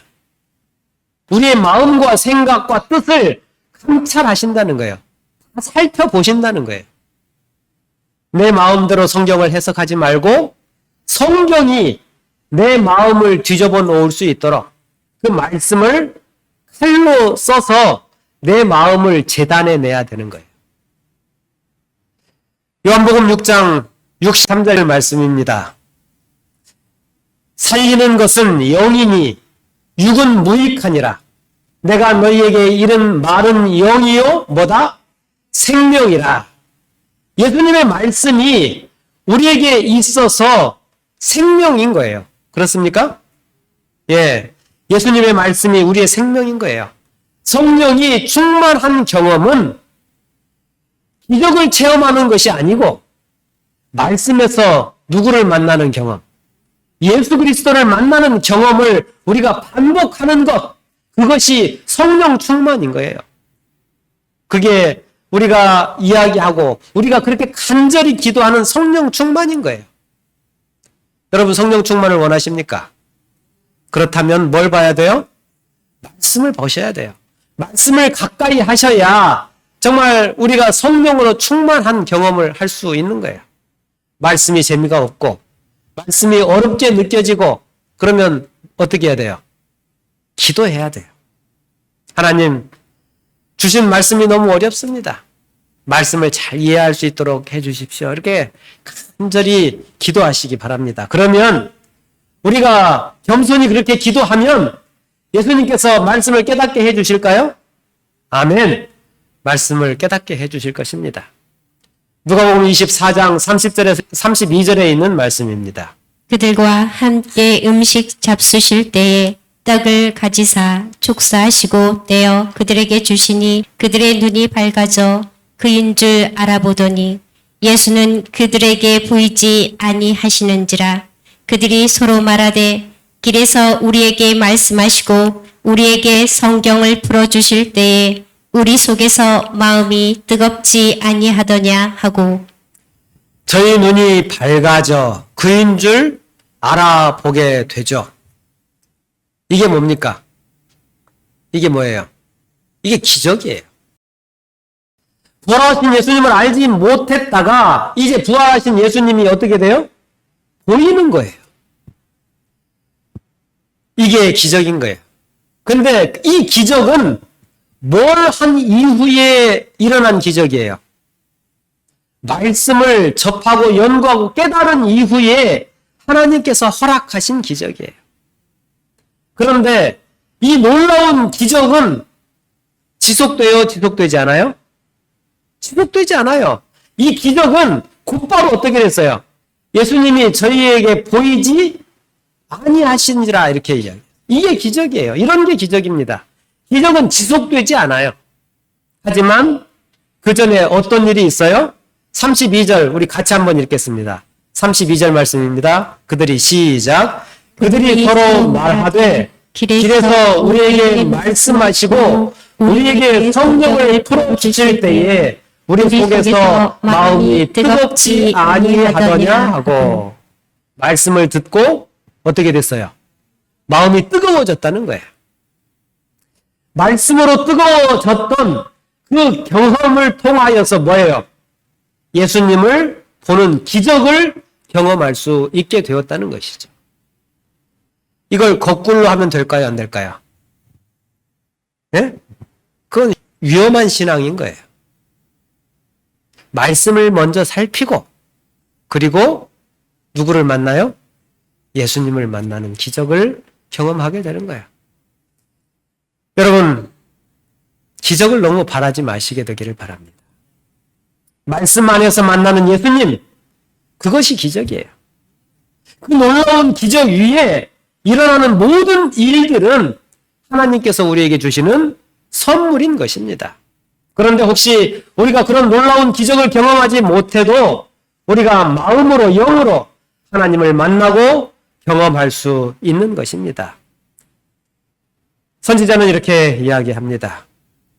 우리의 마음과 생각과 뜻을 감찰하신다는 거예요. 살펴보신다는 거예요. 내 마음대로 성경을 해석하지 말고 성경이 내 마음을 뒤집어 놓을 수 있도록 그 말씀을 칼로 써서 내 마음을 재단해 내야 되는 거예요. 요한복음 6장 63절 말씀입니다. 살리는 것은 영이니 육은 무익하니라. 내가 너희에게 이른 말은 영이요 뭐다? 생명이라. 예수님의 말씀이 우리에게 있어서 생명인 거예요. 그렇습니까? 예. 예수님의 말씀이 우리의 생명인 거예요. 성령이 충만한 경험은 기적을 체험하는 것이 아니고 말씀에서 누구를 만나는 경험, 예수 그리스도를 만나는 경험을 우리가 반복하는 것, 그것이 성령 충만인 거예요. 그게 우리가 이야기하고 우리가 그렇게 간절히 기도하는 성령 충만인 거예요. 여러분 성령 충만을 원하십니까? 그렇다면 뭘 봐야 돼요? 말씀을 보셔야 돼요. 말씀을 가까이 하셔야 정말 우리가 성령으로 충만한 경험을 할 수 있는 거예요. 말씀이 재미가 없고 말씀이 어렵게 느껴지고 그러면 어떻게 해야 돼요? 기도해야 돼요. 하나님 주신 말씀이 너무 어렵습니다. 말씀을 잘 이해할 수 있도록 해 주십시오. 이렇게 간절히 기도하시기 바랍니다. 그러면 우리가 겸손히 그렇게 기도하면 예수님께서 말씀을 깨닫게 해 주실까요? 아멘. 말씀을 깨닫게 해 주실 것입니다. 누가복음 24장 30절에서 32절에 있는 말씀입니다. 그들과 함께 음식 잡수실 때에 떡을 가지사 축사하시고 떼어 그들에게 주시니 그들의 눈이 밝아져 그인 줄 알아보더니 예수는 그들에게 보이지 아니하시는지라. 그들이 서로 말하되 길에서 우리에게 말씀하시고 우리에게 성경을 풀어주실 때에 우리 속에서 마음이 뜨겁지 아니하더냐 하고 저희 눈이 밝아져 그인 줄 알아보게 되죠. 이게 뭡니까? 이게 뭐예요? 이게 기적이에요. 부활하신 예수님을 알지 못했다가 이제 부활하신 예수님이 어떻게 돼요? 보이는 거예요. 이게 기적인 거예요. 근데 이 기적은 뭘 한 이후에 일어난 기적이에요. 말씀을 접하고 연구하고 깨달은 이후에 하나님께서 허락하신 기적이에요. 그런데 이 놀라운 기적은 지속돼요? 지속되지 않아요? 지속되지 않아요. 이 기적은 곧바로 어떻게 됐어요? 예수님이 저희에게 보이지 아니하신지라 이렇게 얘기해요. 이게 기적이에요. 이런 게 기적입니다. 기적은 지속되지 않아요. 하지만 그 전에 어떤 일이 있어요? 32절 우리 같이 한번 읽겠습니다. 32절 말씀입니다. 그들이 시작. 그들이 서로 말하되 길에서 우리에게 말씀하시고 우리에게 성령을 풀어주실 때에 우리 속에서 마음이 뜨겁지 아니하더냐 하고 말씀을 듣고 어떻게 됐어요? 마음이 뜨거워졌다는 거예요. 말씀으로 뜨거워졌던 그 경험을 통하여서 뭐예요? 예수님을 보는 기적을 경험할 수 있게 되었다는 것이죠. 이걸 거꾸로 하면 될까요? 안 될까요? 예? 그건 위험한 신앙인 거예요. 말씀을 먼저 살피고 그리고 누구를 만나요? 예수님을 만나는 기적을 경험하게 되는 거예요. 여러분, 기적을 너무 바라지 마시게 되기를 바랍니다. 말씀 안에서 만나는 예수님, 그것이 기적이에요. 그 놀라운 기적 위에 일어나는 모든 일들은 하나님께서 우리에게 주시는 선물인 것입니다. 그런데 혹시 우리가 그런 놀라운 기적을 경험하지 못해도 우리가 마음으로 영으로 하나님을 만나고 경험할 수 있는 것입니다. 선지자는 이렇게 이야기합니다.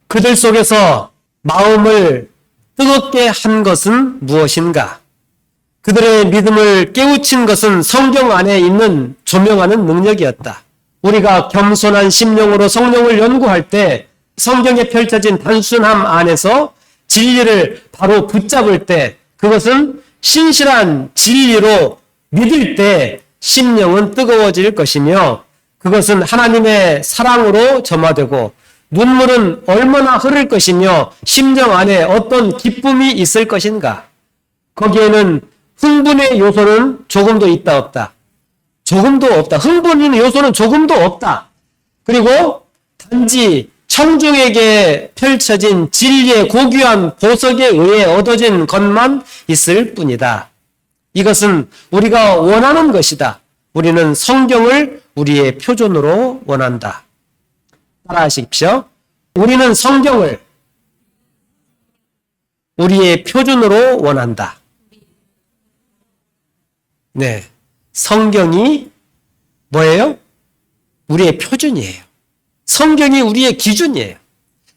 그들 속에서 마음을 뜨겁게 한 것은 무엇인가? 그들의 믿음을 깨우친 것은 성경 안에 있는 조명하는 능력이었다. 우리가 겸손한 심령으로 성령을 연구할 때 성경에 펼쳐진 단순함 안에서 진리를 바로 붙잡을 때 그것은 신실한 진리로 믿을 때 심령은 뜨거워질 것이며 그것은 하나님의 사랑으로 점화되고 눈물은 얼마나 흐를 것이며 심령 안에 어떤 기쁨이 있을 것인가. 거기에는 흥분의 요소는 조금도 있다 없다. 조금도 없다. 흥분의 요소는 조금도 없다. 그리고 단지 청중에게 펼쳐진 진리의 고귀한 보석에 의해 얻어진 것만 있을 뿐이다. 이것은 우리가 원하는 것이다. 우리는 성경을 우리의 표준으로 원한다. 따라하십시오. 우리는 성경을 우리의 표준으로 원한다. 네. 성경이 뭐예요? 우리의 표준이에요. 성경이 우리의 기준이에요.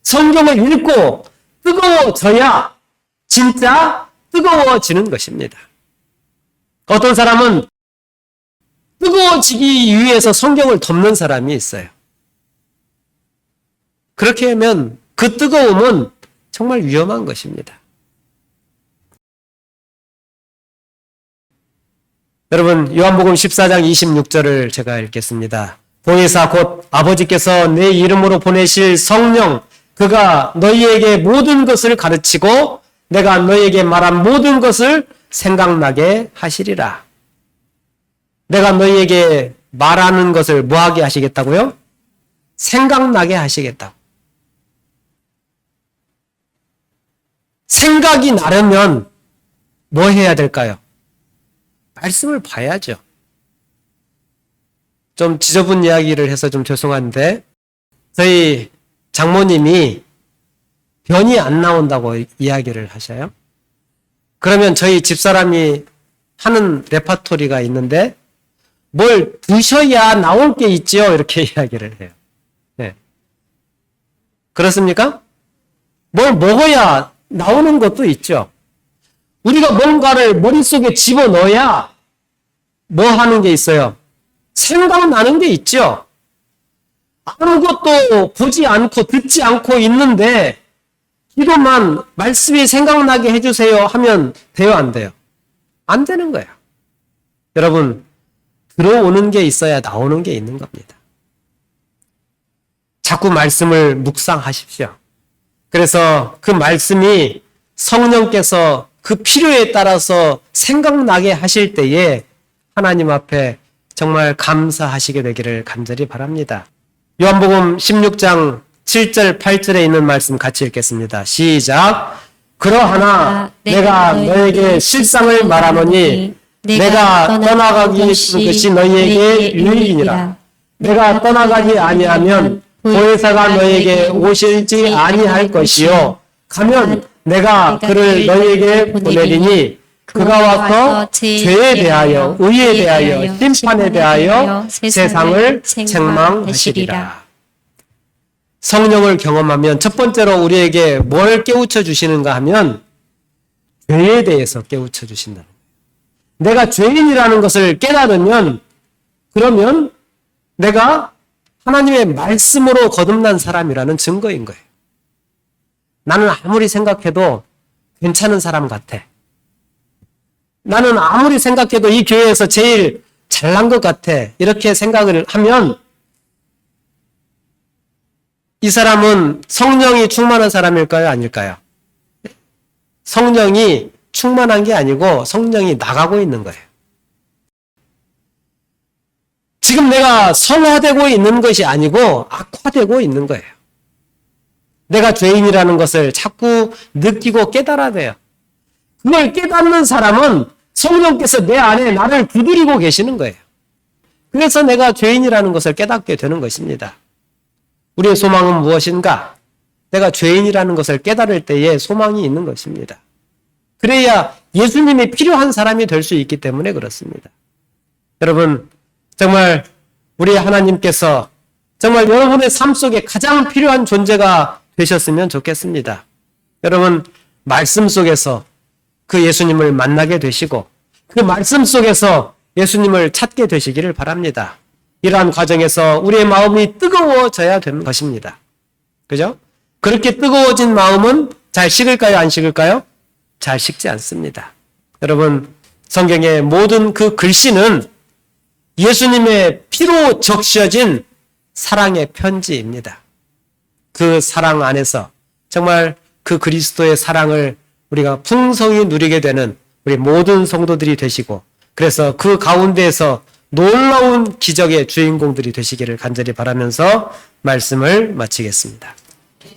성경을 읽고 뜨거워져야 진짜 뜨거워지는 것입니다. 어떤 사람은 뜨거워지기 위해서 성경을 덮는 사람이 있어요. 그렇게 하면 그 뜨거움은 정말 위험한 것입니다. 여러분, 요한복음 14장 26절을 제가 읽겠습니다. 보혜사 곧 아버지께서 내 이름으로 보내실 성령, 그가 너희에게 모든 것을 가르치고 내가 너희에게 말한 모든 것을 생각나게 하시리라. 내가 너희에게 말하는 것을 뭐하게 하시겠다고요? 생각나게 하시겠다고. 생각이 나려면 뭐 해야 될까요? 말씀을 봐야죠. 좀 지저분 이야기를 해서 좀 죄송한데 저희 장모님이 변이 안 나온다고 이야기를 하셔요. 그러면 저희 집사람이 하는 레파토리가 있는데 뭘 드셔야 나올 게 있지요? 이렇게 이야기를 해요. 네. 그렇습니까? 뭘 먹어야 나오는 것도 있죠. 우리가 뭔가를 머릿속에 집어넣어야 뭐 하는 게 있어요? 생각나는 게 있죠. 아무것도 보지 않고 듣지 않고 있는데 기도만 말씀이 생각나게 해주세요 하면 돼요, 안 돼요? 안 되는 거예요. 여러분, 들어오는 게 있어야 나오는 게 있는 겁니다. 자꾸 말씀을 묵상하십시오. 그래서 그 말씀이 성령께서 그 필요에 따라서 생각나게 하실 때에 하나님 앞에 정말 감사하시게 되기를 간절히 바랍니다. 요한복음 16장 7절 8절에 있는 말씀 같이 읽겠습니다. 시작. 그러하나 내가 너에게 실상을 말하노니 내가 떠나가기 것이 너희에게 유익이니라. 내가 떠나가지 아니하면 보혜사가 너희에게 오실지 아니할 것이요 가면 내가 그를 너희에게 보내리니 그가 와서 죄에 대하여 의에 대하여 심판에 대하여 세상을 책망하시리라. 성령을 경험하면 첫 번째로 우리에게 뭘 깨우쳐 주시는가 하면 죄에 대해서 깨우쳐 주신다는 거예요. 내가 죄인이라는 것을 깨달으면 그러면 내가 하나님의 말씀으로 거듭난 사람이라는 증거인 거예요. 나는 아무리 생각해도 괜찮은 사람 같아. 나는 아무리 생각해도 이 교회에서 제일 잘난 것 같아. 이렇게 생각을 하면 이 사람은 성령이 충만한 사람일까요? 아닐까요? 성령이 충만한 게 아니고 성령이 나가고 있는 거예요. 지금 내가 성화되고 있는 것이 아니고 악화되고 있는 거예요. 내가 죄인이라는 것을 자꾸 느끼고 깨달아야 돼요. 그걸 깨닫는 사람은 성령께서 내 안에 나를 두드리고 계시는 거예요. 그래서 내가 죄인이라는 것을 깨닫게 되는 것입니다. 우리의 소망은 무엇인가? 내가 죄인이라는 것을 깨달을 때에 소망이 있는 것입니다. 그래야 예수님이 필요한 사람이 될 수 있기 때문에 그렇습니다. 여러분, 정말 우리 하나님께서 정말 여러분의 삶 속에 가장 필요한 존재가 되셨으면 좋겠습니다. 여러분, 말씀 속에서 그 예수님을 만나게 되시고 그 말씀 속에서 예수님을 찾게 되시기를 바랍니다. 이러한 과정에서 우리의 마음이 뜨거워져야 되는 것입니다. 그죠? 그렇게 뜨거워진 마음은 잘 식을까요? 안 식을까요? 잘 식지 않습니다. 여러분, 성경의 모든 그 글씨는 예수님의 피로 적셔진 사랑의 편지입니다. 그 사랑 안에서 정말 그 그리스도의 사랑을 우리가 풍성히 누리게 되는 우리 모든 성도들이 되시고, 그래서 그 가운데에서 놀라운 기적의 주인공들이 되시기를 간절히 바라면서 말씀을 마치겠습니다.